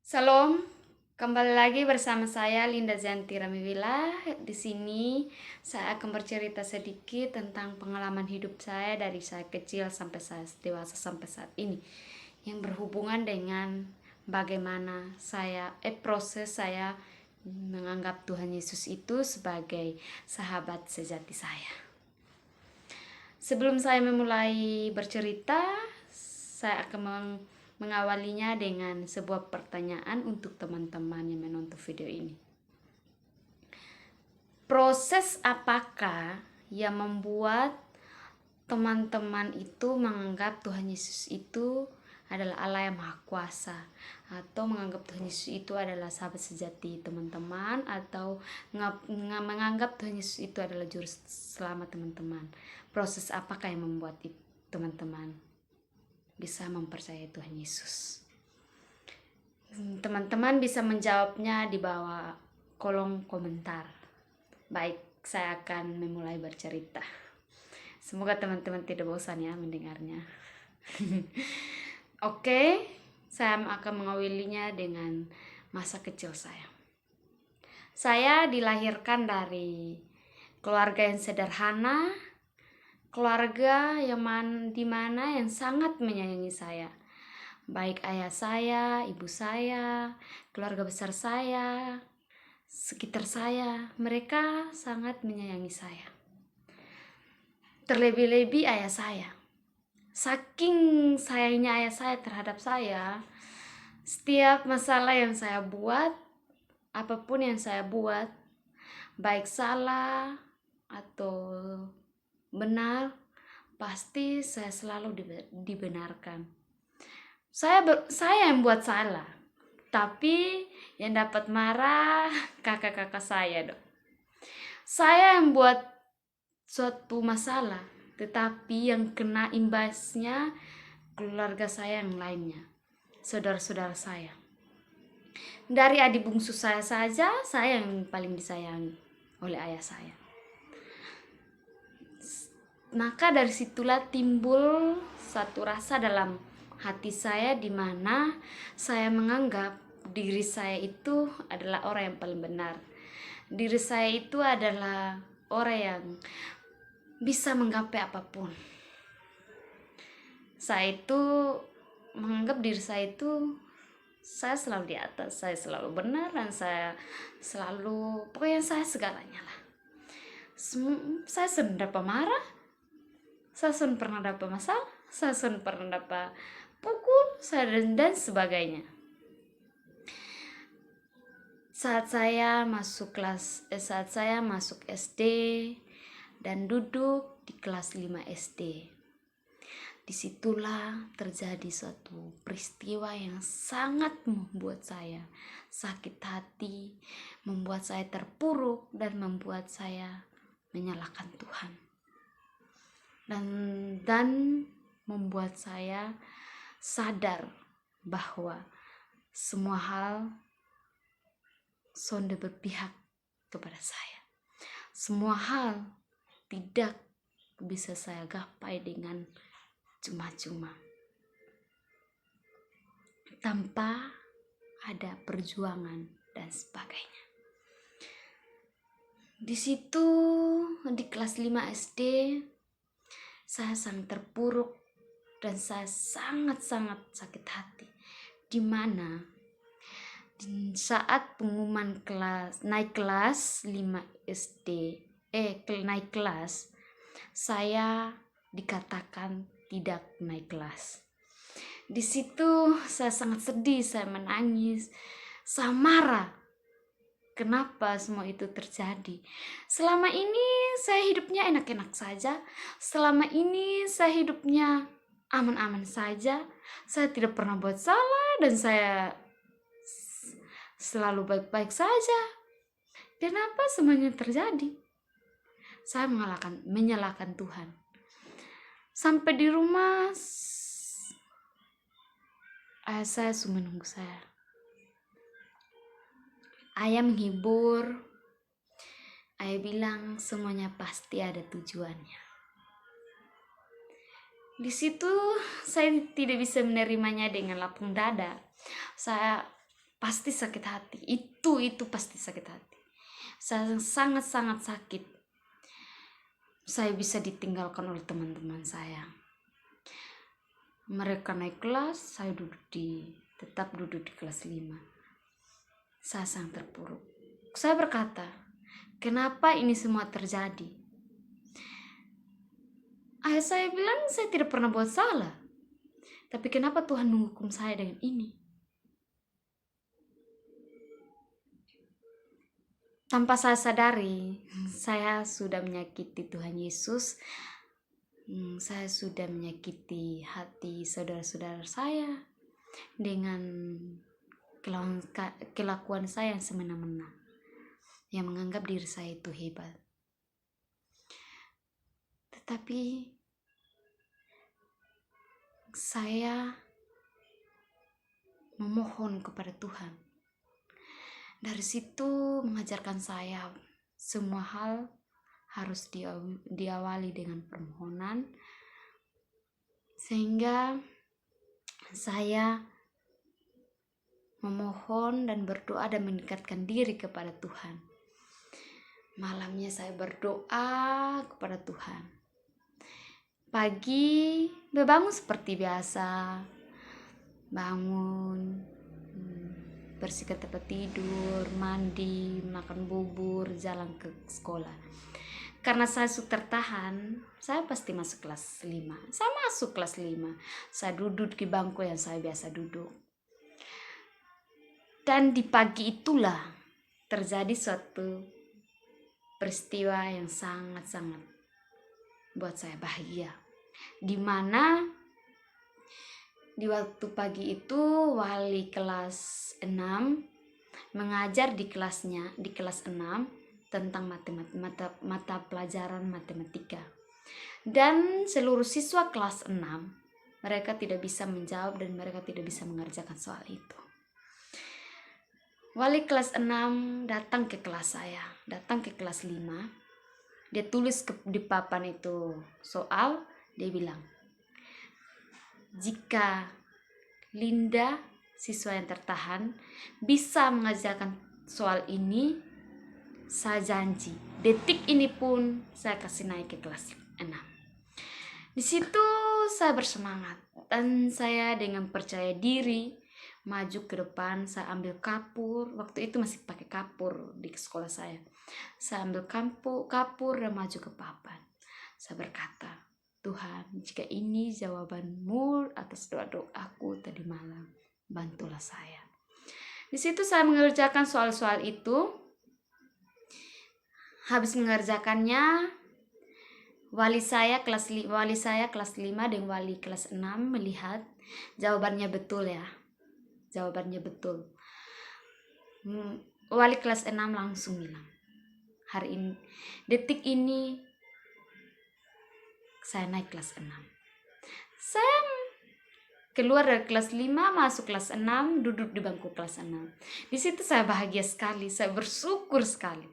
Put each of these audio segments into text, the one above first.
Salam, kembali lagi bersama saya Linda Zanti Ramiwila. Di sini saya akan bercerita sedikit tentang pengalaman hidup saya dari saya kecil sampai saya dewasa sampai saat ini, yang berhubungan dengan bagaimana proses saya menganggap Tuhan Yesus itu sebagai sahabat sejati saya. Sebelum saya memulai bercerita, saya akan mengawalinya dengan sebuah pertanyaan untuk teman-teman yang menonton video ini. Proses apakah yang membuat teman-teman itu menganggap Tuhan Yesus itu adalah Allah yang Maha Kuasa, atau menganggap Tuhan Yesus itu adalah sahabat sejati teman-teman, atau menganggap Tuhan Yesus itu adalah juru selamat teman-teman? Proses apakah yang membuat teman-teman bisa mempercayai Tuhan Yesus? Teman-teman bisa menjawabnya di bawah kolom komentar. Baik, saya akan memulai bercerita. Semoga teman-teman tidak bosan ya mendengarnya. Oke, saya akan mengawalinya dengan masa kecil saya. Saya dilahirkan dari keluarga yang sederhana, keluarga dimana yang sangat menyayangi saya. Baik ayah saya, ibu saya, keluarga besar saya, sekitar saya, mereka sangat menyayangi saya. Terlebih-lebih ayah saya. Saking sayangnya ayah saya terhadap saya, setiap masalah yang saya buat, apapun yang saya buat, baik salah atau benar, pasti saya selalu dibenarkan. Saya yang buat salah, tapi yang dapat marah kakak-kakak saya dong. Saya yang buat suatu masalah, tetapi yang kena imbasnya keluarga saya yang lainnya, saudara-saudara saya. Dari adik bungsu saya saja, saya yang paling disayangi oleh ayah saya. Maka dari situlah timbul satu rasa dalam hati saya di mana saya menganggap diri saya itu adalah orang yang paling benar. Diri saya itu adalah orang yang bisa menggapai apapun. Saya itu menganggap diri saya itu saya selalu di atas, saya selalu benar, dan saya selalu, pokoknya saya segalanya lah. Saya sering dapat marah, saya sering pernah dapat masalah, saya sering pernah dapat pukul, dan sebagainya. Saat saya masuk SD dan duduk di kelas 5 SD, disitulah terjadi suatu peristiwa yang sangat membuat saya sakit hati, membuat saya terpuruk, dan membuat saya menyalahkan Tuhan. Dan membuat saya sadar bahwa semua hal sudah berpihak kepada saya. Semua hal tidak bisa saya gapai dengan cuma-cuma, tanpa ada perjuangan dan sebagainya. Di situ di kelas 5 SD saya sangat terpuruk dan saya sangat-sangat sakit hati, di mana saat pengumuman naik kelas 5 SD, naik kelas, saya dikatakan tidak naik kelas. Di situ saya sangat sedih, saya menangis, saya marah. Kenapa semua itu terjadi? Selama ini saya hidupnya enak-enak saja. Selama ini saya hidupnya aman-aman saja. Saya tidak pernah buat salah dan saya selalu baik-baik saja. Kenapa semuanya terjadi? Saya menyalahkan Tuhan. Sampai di rumah, ayah saya sudah menunggu saya. Ayah menghibur. Ayah bilang semuanya pasti ada tujuannya. Di situ saya tidak bisa menerimanya dengan lapang dada. Saya pasti sakit hati. Itu pasti sakit hati. Saya sangat-sangat sakit. Saya bisa ditinggalkan oleh teman-teman saya. Mereka naik kelas, saya tetap duduk di kelas 5. Saya sangat terpuruk. Saya berkata, kenapa ini semua terjadi? Ayah saya bilang saya tidak pernah buat salah. Tapi kenapa Tuhan menghukum saya dengan ini? Tanpa saya sadari, saya sudah menyakiti Tuhan Yesus. Saya sudah menyakiti hati saudara-saudara saya dengan kelakuan saya yang semena-mena, yang menganggap diri saya itu hebat. Tetapi saya memohon kepada Tuhan. Dari situ mengajarkan saya semua hal harus diawali dengan permohonan, sehingga saya memohon dan berdoa dan meningkatkan diri kepada Tuhan. Malamnya saya berdoa kepada Tuhan. Pagi bangun seperti biasa, bangun, bersihkan tempat tidur, mandi, makan bubur, jalan ke sekolah. Karena saya sudah tertahan, saya pasti masuk kelas 5. Saya masuk kelas 5. Saya duduk di bangku yang saya biasa duduk. Dan di pagi itulah terjadi suatu peristiwa yang sangat-sangat buat saya bahagia. Di mana di waktu pagi itu wali kelas 6 mengajar di kelas 6 tentang mata pelajaran matematika. Dan seluruh siswa kelas 6 mereka tidak bisa menjawab dan mereka tidak bisa mengerjakan soal itu. Wali kelas 6 datang ke kelas saya, datang ke kelas 5. Dia tulis di papan itu soal, dia bilang, jika Linda, siswa yang tertahan, bisa mengerjakan soal ini, saya janji, detik ini pun saya kasih naik ke kelas 6. Di situ saya bersemangat dan saya dengan percaya diri maju ke depan. Saya ambil kapur, waktu itu masih pakai kapur di sekolah saya. Saya ambil kapur dan maju ke papan. Saya berkata, Tuhan, jika ini jawabanmu atas doa-doaku tadi malam, bantulah saya. Di situ saya mengerjakan soal-soal itu. Habis mengerjakannya, wali saya kelas 5 dan wali kelas 6 melihat jawabannya betul ya. Jawabannya betul. Wali kelas 6 langsung bilang, hari ini, detik ini saya naik kelas 6. Saya keluar dari kelas 5, masuk kelas 6, duduk di bangku kelas 6. Di situ saya bahagia sekali, saya bersyukur sekali.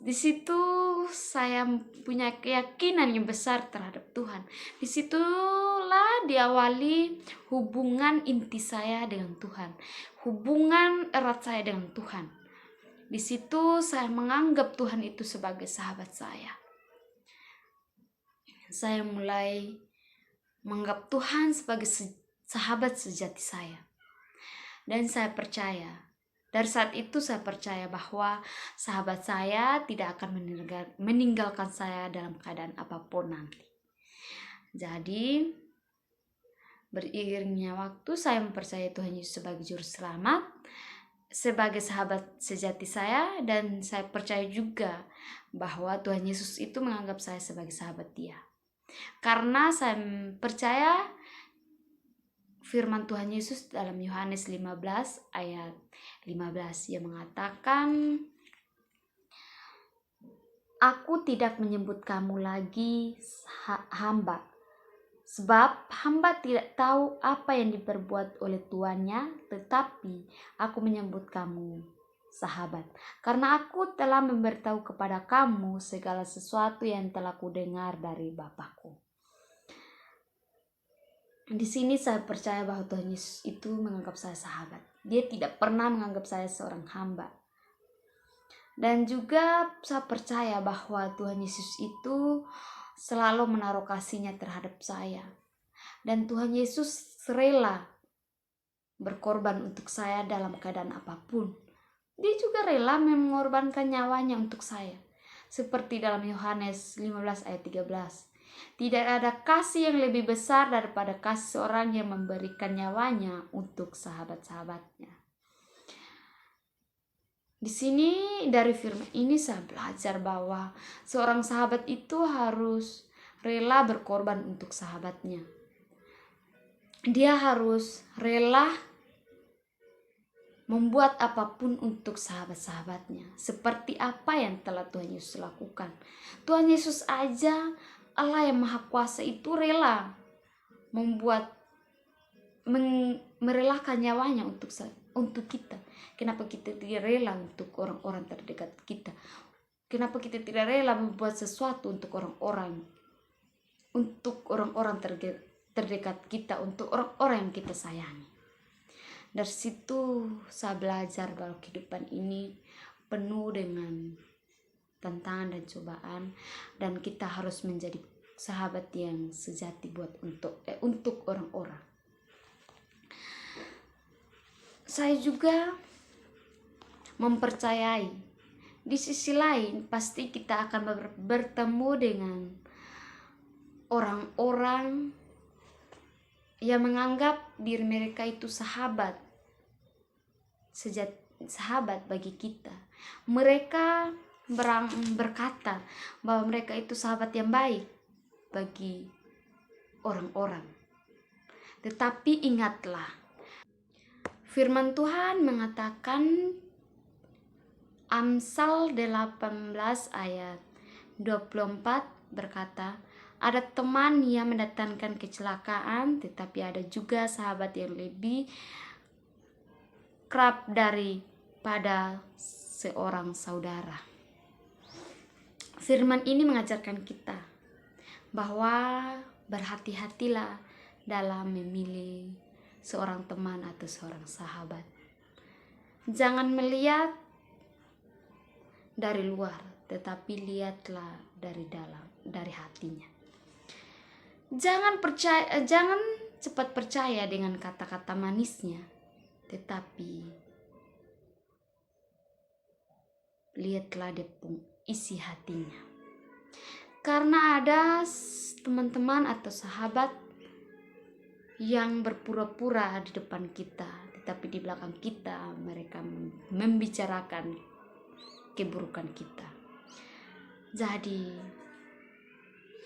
Di situ saya punya keyakinan yang besar terhadap Tuhan. Di situlah diawali hubungan inti saya dengan Tuhan. Hubungan erat saya dengan Tuhan. Di situ saya menganggap Tuhan itu sebagai sahabat saya. Saya mulai menganggap Tuhan sebagai sahabat sejati saya. Dan saya percaya, dari saat itu saya percaya bahwa sahabat saya tidak akan meninggalkan saya dalam keadaan apapun nanti. Jadi, beriringnya waktu saya mempercayai Tuhan Yesus sebagai juru selamat, sebagai sahabat sejati saya, dan saya percaya juga bahwa Tuhan Yesus itu menganggap saya sebagai sahabat Dia. Karena saya percaya firman Tuhan Yesus dalam Yohanes 15 ayat 15 yang mengatakan, aku tidak menyebut kamu lagi hamba, sebab hamba tidak tahu apa yang diperbuat oleh tuannya, tetapi aku menyebut kamu sahabat, karena aku telah memberitahu kepada kamu segala sesuatu yang telah kudengar dari Bapakku. Di sini saya percaya bahwa Tuhan Yesus itu menganggap saya sahabat. Dia tidak pernah menganggap saya seorang hamba. Dan juga saya percaya bahwa Tuhan Yesus itu selalu menaruh kasih-Nya terhadap saya. Dan Tuhan Yesus rela berkorban untuk saya dalam keadaan apapun. Dia juga rela mengorbankan nyawanya untuk saya. Seperti dalam Yohanes 15 ayat 13. Tidak ada kasih yang lebih besar daripada kasih seorang yang memberikan nyawanya untuk sahabat-sahabatnya. Di sini dari firman ini saya belajar bahwa seorang sahabat itu harus rela berkorban untuk sahabatnya. Dia harus rela membuat apapun untuk sahabat-sahabatnya. Seperti apa yang telah Tuhan Yesus lakukan. Tuhan Yesus aja, Allah yang Maha Kuasa itu rela merelakan nyawanya untuk kita. Kenapa kita tidak rela untuk orang-orang terdekat kita? Kenapa kita tidak rela membuat sesuatu untuk orang-orang terdekat kita, untuk orang-orang yang kita sayangi? Dari situ saya belajar bahwa kehidupan ini penuh dengan tantangan dan cobaan, dan kita harus menjadi sahabat yang sejati untuk orang-orang. Saya juga mempercayai di sisi lain pasti kita akan bertemu dengan orang-orang yang menganggap diri mereka itu sahabat bagi kita. Mereka berkata bahwa mereka itu sahabat yang baik bagi orang-orang. Tetapi ingatlah, firman Tuhan mengatakan Amsal 18 ayat 24 berkata, ada teman yang mendatangkan kecelakaan, tetapi ada juga sahabat yang lebih kerap daripada seorang saudara. Firman ini mengajarkan kita bahwa berhati-hatilah dalam memilih seorang teman atau seorang sahabat. Jangan melihat dari luar, tetapi lihatlah dari dalam, dari hatinya. Jangan cepat percaya dengan kata-kata manisnya, tetapi lihatlah dia isi hatinya. Karena ada teman-teman atau sahabat yang berpura-pura di depan kita, tetapi di belakang kita mereka membicarakan keburukan kita. Jadi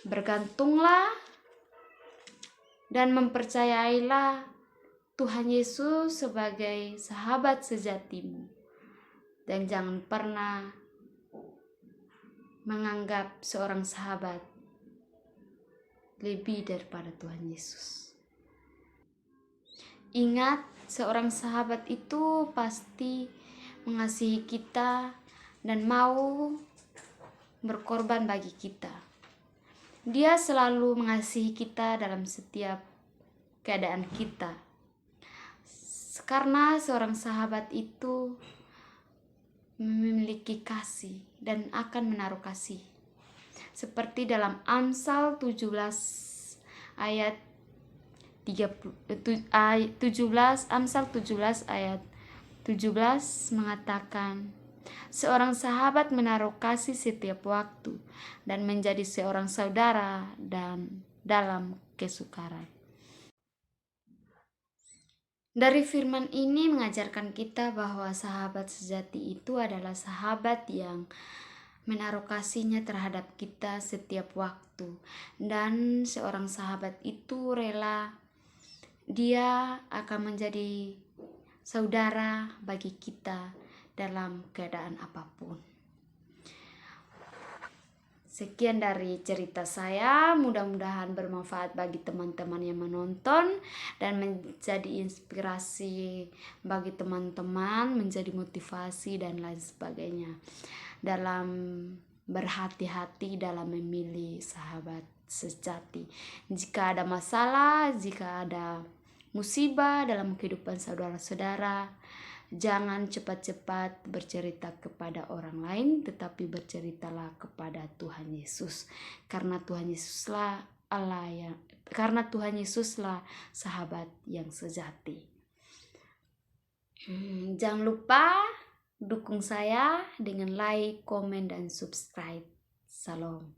bergantunglah dan mempercayailah Tuhan Yesus sebagai sahabat sejatimu, dan jangan pernah menganggap seorang sahabat lebih daripada Tuhan Yesus. Ingat, seorang sahabat itu pasti mengasihi kita dan mau berkorban bagi kita. Dia selalu mengasihi kita dalam setiap keadaan kita. Karena seorang sahabat itu memiliki kasih dan akan menaruh kasih. Seperti dalam Amsal 17 ayat 17 ayat 17 mengatakan, seorang sahabat menaruh kasih setiap waktu dan menjadi seorang saudara dan dalam kesukaran. Dari firman ini mengajarkan kita bahwa sahabat sejati itu adalah sahabat yang menaruh kasihnya terhadap kita setiap waktu. Dan seorang sahabat itu rela, dia akan menjadi saudara bagi kita dalam keadaan apapun. Sekian dari cerita saya, mudah-mudahan bermanfaat bagi teman-teman yang menonton dan menjadi inspirasi bagi teman-teman, menjadi motivasi dan lain sebagainya dalam berhati-hati dalam memilih sahabat sejati. Jika ada masalah, jika ada musibah dalam kehidupan saudara-saudara, jangan cepat-cepat bercerita kepada orang lain, tetapi berceritalah kepada Tuhan Yesus. Karena Tuhan Yesuslah sahabat yang sejati. Jangan lupa dukung saya dengan like, komen, dan subscribe. Salam.